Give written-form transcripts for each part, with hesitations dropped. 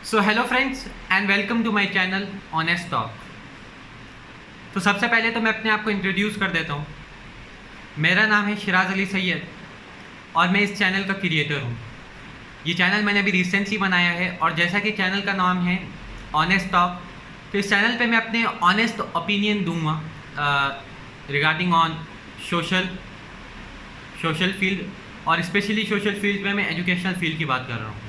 So hello friends and welcome to my channel honest talk. तो सबसे पहले तो मैं अपने आप को इंट्रोड्यूस कर देता हूँ। मेरा नाम है शिराज अली सैयद और मैं इस चैनल का क्रिएटर हूँ। ये चैनल मैंने अभी रिसेंटली बनाया है और जैसा कि चैनल का नाम है ऑनेस्ट टॉक, तो इस चैनल पे मैं अपने ऑनेस्ट ओपिनियन दूंगा रिगार्डिंग ऑन सोशल फील्ड और स्पेशली सोशल फील्ड में मैं एजुकेशनल फील्ड की बात कर रहा हूँ।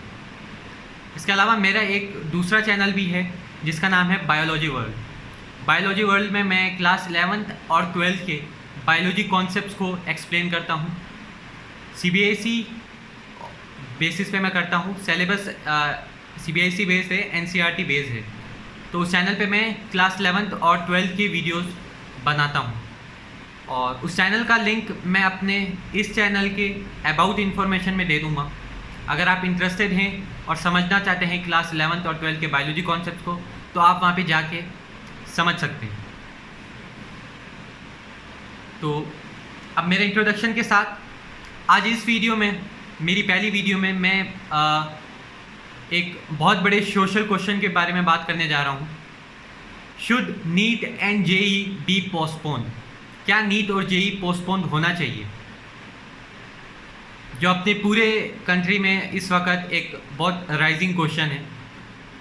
इसके अलावा मेरा एक दूसरा चैनल भी है जिसका नाम है बायोलॉजी वर्ल्ड। बायोलॉजी वर्ल्ड में मैं क्लास 11th और 12th के बायोलॉजी कॉन्सेप्ट्स को एक्सप्लेन करता हूँ। सीबीएसई बेसिस पे मैं करता हूँ। सिलेबस सीबीएसई बेस्ड है, एनसीईआरटी बेस्ड है। तो उस चैनल पे मैं क्लास 11th और 12th की वीडियोस बनाता हूँ और उस चैनल का लिंक मैं अपने इस चैनल के अबाउट इन्फॉर्मेशन में दे दूँगा। अगर आप इंटरेस्टेड हैं और समझना चाहते हैं क्लास 11th और 12th के बायोलॉजी कॉन्सेप्ट को, तो आप वहाँ पे जाके समझ सकते हैं। तो अब मेरे इंट्रोडक्शन के साथ आज इस वीडियो में, मेरी पहली वीडियो में मैं एक बहुत बड़े सोशल क्वेश्चन के बारे में बात करने जा रहा हूँ। Should NEET and JEE be postpone? क्या नीट और जेई पोस्टपोन होना चाहिए? जो अपने पूरे कंट्री में इस वक्त एक बहुत राइजिंग क्वेश्चन है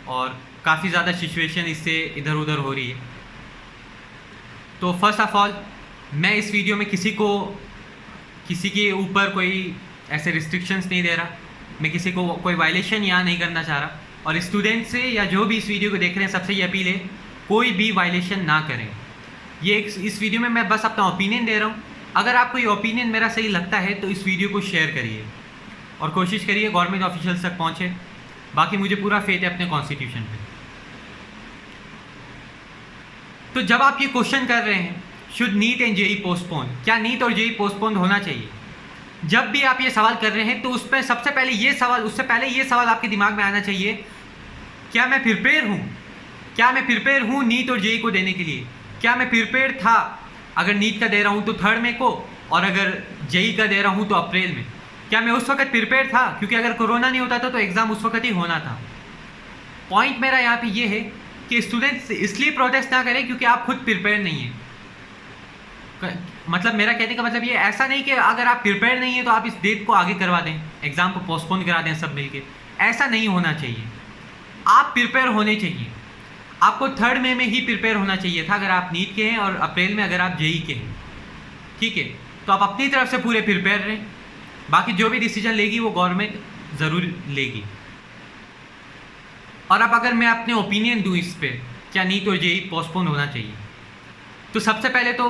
और काफ़ी ज़्यादा सिचुएशन इससे इधर उधर हो रही है। तो फर्स्ट ऑफ ऑल मैं इस वीडियो में किसी के ऊपर कोई ऐसे रिस्ट्रिक्शंस नहीं दे रहा। मैं किसी को कोई वायलेशन यहाँ नहीं करना चाह रहा और स्टूडेंट से या जो भी इस वीडियो को देख रहे हैं सबसे ये अपील है, कोई भी वायलेशन ना करें। इस वीडियो में मैं बस अपना ओपिनियन दे रहा हूँ। अगर आपको ये ओपिनियन मेरा सही लगता है तो इस वीडियो को शेयर करिए और कोशिश करिए गवर्नमेंट ऑफिशियल्स तक पहुँचे। बाकी मुझे पूरा फेथ है अपने कॉन्स्टिट्यूशन पे। तो जब आप ये क्वेश्चन कर रहे हैं should NEET and JEE postpone, क्या नीट और जेई पोस्टपोन होना चाहिए, जब भी आप ये सवाल कर रहे हैं तो उससे पहले ये सवाल आपके दिमाग में आना चाहिए, क्या मैं प्रिपेयर हूँ नीट और जेई को देने के लिए? क्या मैं प्रिपेयर था? अगर नीट का दे रहा हूँ तो 3rd मई को और अगर जेई का दे रहा हूँ तो अप्रैल में, क्या मैं उस वक्त प्रिपेयर था? क्योंकि अगर कोरोना नहीं होता था तो एग्ज़ाम उस वक्त ही होना था। पॉइंट मेरा यहाँ पे ये है कि स्टूडेंट्स इसलिए प्रोटेस्ट ना करें क्योंकि आप खुद प्रिपेयर नहीं हैं। मतलब मेरा कहने का मतलब ये ऐसा नहीं कि अगर आप प्रिपेयर नहीं है तो आप इस डेट को आगे करवा दें, एग्ज़ाम को पोस्टपोन करा दें सब मिलके। ऐसा नहीं होना चाहिए। आप प्रिपेयर होने चाहिए। आपको 3rd मई में ही प्रिपेयर होना चाहिए था अगर आप नीट के हैं और अप्रैल में अगर आप जेई के हैं। ठीक है, तो आप अपनी तरफ से पूरे प्रिपेयर रहें। बाकी जो भी डिसीजन लेगी वो गवर्नमेंट ज़रूर लेगी। और अब अगर मैं अपने ओपिनियन दूँ इस पर क्या नीट और जेई पोस्टपोन होना चाहिए, तो सबसे पहले तो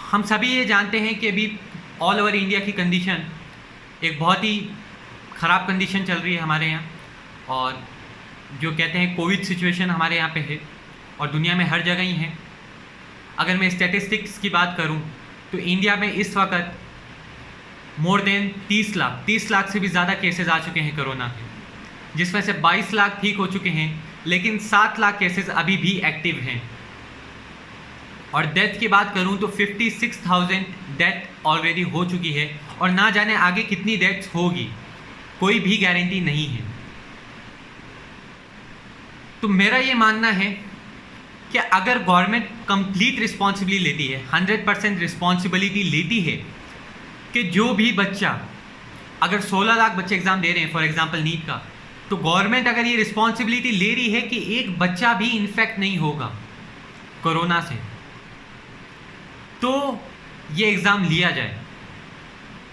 हम सभी ये जानते हैं कि अभी ऑल ओवर इंडिया की कंडीशन एक बहुत ही ख़राब कंडीशन चल रही है हमारे यहाँ। और जो कहते हैं कोविड सिचुएशन हमारे यहाँ पे है और दुनिया में हर जगह ही है। अगर मैं स्टैटिस्टिक्स की बात करूँ तो इंडिया में इस वक्त मोर देन 30 लाख से भी ज़्यादा केसेस आ चुके हैं कोरोना के, जिसमें से 22 लाख ठीक हो चुके हैं, लेकिन 7 लाख केसेस अभी भी एक्टिव हैं। और डेथ की बात करूं तो 56,000 डेथ ऑलरेडी हो चुकी है और ना जाने आगे कितनी डेथ्स होगी, कोई भी गारंटी नहीं है। तो मेरा ये मानना है कि अगर गवर्नमेंट कंप्लीट रिस्पॉन्सिबिलिटी लेती है, 100% रिस्पॉन्सिबिलिटी लेती है कि जो भी बच्चा, अगर 16 लाख बच्चे एग्ज़ाम दे रहे हैं फॉर एग्जांपल नीट का, तो गवर्नमेंट अगर ये रिस्पॉन्सिबिलिटी ले रही है कि एक बच्चा भी इन्फेक्ट नहीं होगा कोरोना से, तो ये एग्ज़ाम लिया जाए।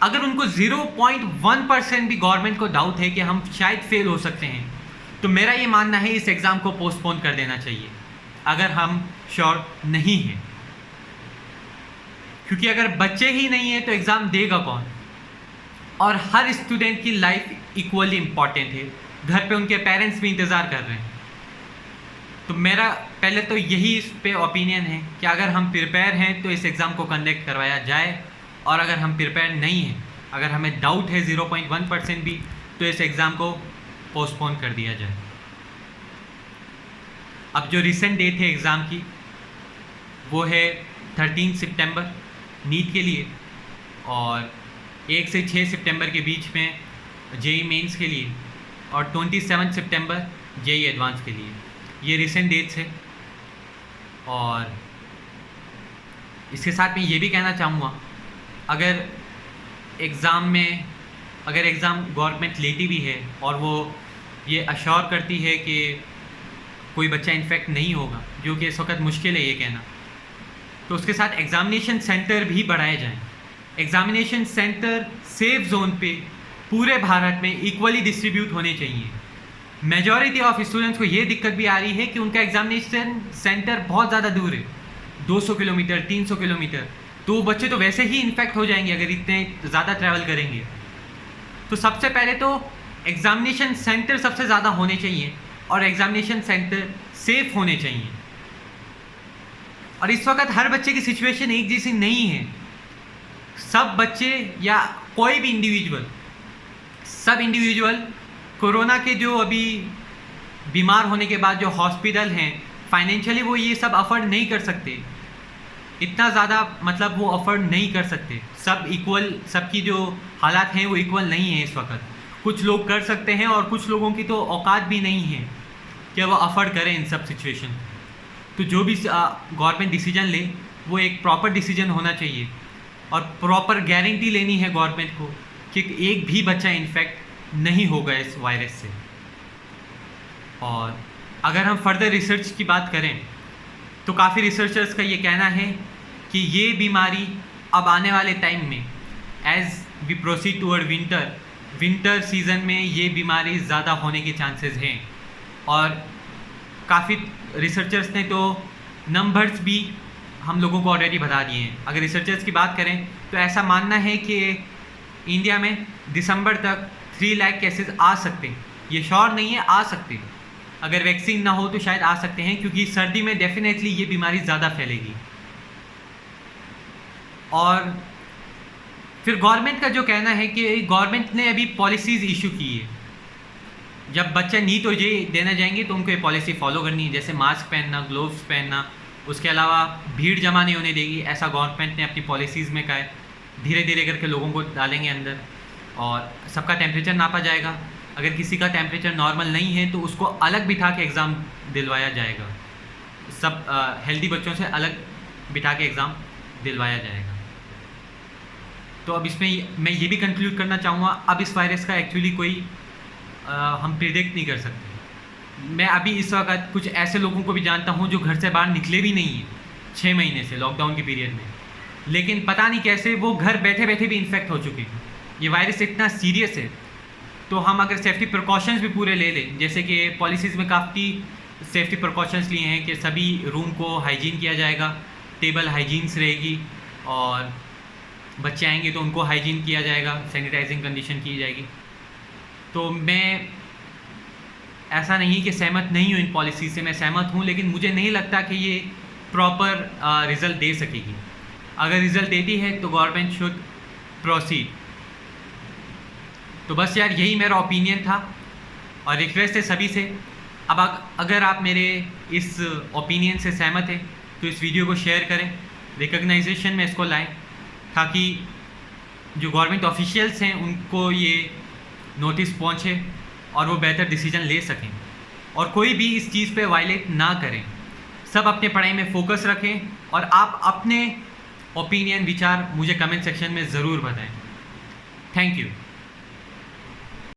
अगर उनको 0.1% भी गवर्नमेंट को डाउट है कि हम शायद फेल हो सकते हैं, तो मेरा ये मानना है इस एग्ज़ाम को पोस्टपोन कर देना चाहिए अगर हम श्योर नहीं हैं। क्योंकि अगर बच्चे ही नहीं हैं तो एग्ज़ाम देगा कौन? और हर स्टूडेंट की लाइफ इक्वली इम्पॉर्टेंट है। घर पे उनके पेरेंट्स भी इंतज़ार कर रहे हैं। तो मेरा पहले तो यही इस पे ओपिनियन है कि अगर हम प्रिपेयर हैं तो इस एग्ज़ाम को कंडक्ट करवाया जाए, और अगर हम प्रिपेयर नहीं हैं, अगर हमें डाउट है 0.1% भी, तो इस एग्ज़ाम को पोस्टपोन कर दिया जाए। अब जो रिसेंट डेट है एग्ज़ाम की वो है 13 सितंबर नीट के लिए और 1 से 6 सितंबर के बीच में जेई मेंस के लिए, और 27 सितंबर जेईई एडवांस के लिए। ये रिसेंट डेट्स है। और इसके साथ मैं ये भी कहना चाहूँगा, अगर एग्ज़ाम गवर्नमेंट लेती भी है और वो ये अश्योर करती है कि कोई बच्चा इन्फेक्ट नहीं होगा, जो कि इस वक्त मुश्किल है ये कहना, तो उसके साथ एग्ज़ामिनेशन सेंटर भी बढ़ाए जाएं। एग्ज़ामिनेशन सेंटर सेफ जोन पे पूरे भारत में इक्वली डिस्ट्रीब्यूट होने चाहिए। मेजॉरिटी ऑफ स्टूडेंट्स को ये दिक्कत भी आ रही है कि उनका एग्ज़ामिनेशन सेंटर बहुत ज़्यादा दूर है, 200 किलोमीटर 300 किलोमीटर, तो बच्चे तो वैसे ही इन्फेक्ट हो जाएंगे अगर इतने ज़्यादा ट्रैवल करेंगे। तो सबसे पहले तो एग्ज़ामिनेशन सेंटर सबसे ज़्यादा होने चाहिए और एग्ज़ामिनेशन सेंटर सेफ होने चाहिए। और इस वक्त हर बच्चे की सिचुएशन एक जैसी नहीं है। सब बच्चे या कोई भी सब इंडिविजुअल कोरोना के जो अभी बीमार होने के बाद जो हॉस्पिटल हैं, फाइनेंशियली वो ये सब अफोर्ड नहीं कर सकते, इतना ज़्यादा मतलब वो अफोर्ड नहीं कर सकते। सब इक्वल, सबकी जो हालात हैं वो इक्वल नहीं है इस वक्त। कुछ लोग कर सकते हैं और कुछ लोगों की तो औकात भी नहीं है कि वो अफोर्ड करें इन सब सिचुएशन। तो जो भी गवर्नमेंट डिसीजन ले वो एक प्रॉपर डिसीजन होना चाहिए और प्रॉपर गारंटी लेनी है गवर्नमेंट को कि एक भी बच्चा इन्फेक्ट नहीं होगा इस वायरस से। और अगर हम फर्दर रिसर्च की बात करें तो काफ़ी रिसर्चर्स का ये कहना है कि ये बीमारी अब आने वाले टाइम में as we proceed toward winter season में ये बीमारी ज़्यादा होने के चांसेस हैं। और काफ़ी रिसर्चर्स ने तो नंबर्स भी हम लोगों को ऑलरेडी बता दिए हैं। अगर रिसर्चर्स की बात करें तो ऐसा मानना है कि इंडिया में दिसंबर तक 3 लाख केसेस आ सकते हैं। ये श्योर नहीं है, आ सकते हैं। अगर वैक्सीन ना हो तो शायद आ सकते हैं, क्योंकि सर्दी में डेफिनेटली ये बीमारी ज़्यादा फैलेगी। और फिर गवर्नमेंट का जो कहना है कि गवर्नमेंट ने अभी पॉलिसीज़ इशू की है, जब बच्चा नीट और जेईई देना जाएंगे तो उनको ये पॉलिसी फॉलो करनी है, जैसे मास्क पहनना, ग्लोव्स पहनना, उसके अलावा भीड़ जमा नहीं होने देगी, ऐसा गवर्नमेंट ने अपनी पॉलिसीज़ में कहा है। धीरे धीरे करके लोगों को डालेंगे अंदर और सबका टेम्परेचर नापा जाएगा। अगर किसी का टेम्परेचर नॉर्मल नहीं है तो उसको अलग बिठा के एग्ज़ाम दिलवाया जाएगा। सब हेल्दी बच्चों से अलग बिठा के एग्ज़ाम दिलवाया जाएगा। तो अब इसमें मैं ये भी कंक्लूड करना चाहूँगा, अब इस वायरस का एक्चुअली कोई हम प्रिडिक्ट नहीं कर सकते। मैं अभी इस वक्त कुछ ऐसे लोगों को भी जानता हूँ जो घर से बाहर निकले भी नहीं हैं 6 महीने से, लॉकडाउन के पीरियड में, लेकिन पता नहीं कैसे वो घर बैठे बैठे भी इन्फेक्ट हो चुके हैं। ये वायरस इतना सीरियस है, तो हम अगर सेफ्टी प्रिकॉशंस भी पूरे ले लें, जैसे कि पॉलिसीज़ में काफ़ी सेफ्टी प्रिकॉशंस लिए हैं कि सभी रूम को हाइजीन किया जाएगा, टेबल हाइजीन्स रहेगी, और बच्चे आएंगे तो उनको हाइजीन किया जाएगा, सैनिटाइजिंग कंडीशन की जाएगी। तो मैं ऐसा नहीं कि सहमत नहीं हूँ इन पॉलिसी से, मैं सहमत हूँ, लेकिन मुझे नहीं लगता कि ये प्रॉपर रिज़ल्ट दे सकेगी। अगर रिज़ल्ट देती है तो गवर्नमेंट शुड प्रोसीड। तो बस यार यही मेरा ओपिनियन था और रिक्वेस्ट है सभी से, अब अगर आप मेरे इस ओपिनियन से सहमत हैं तो इस वीडियो को शेयर करें, रिकग्नाइजेशन में इसको लाएं, ताकि जो गवर्नमेंट ऑफिशियल्स हैं उनको ये नोटिस पहुंचे और वो बेहतर डिसीजन ले सकें और कोई भी इस चीज़ पे वायलेट ना करें। सब अपने पढ़ाई में फोकस रखें और आप अपने ओपिनियन, विचार मुझे कमेंट सेक्शन में ज़रूर बताएं। Thank you.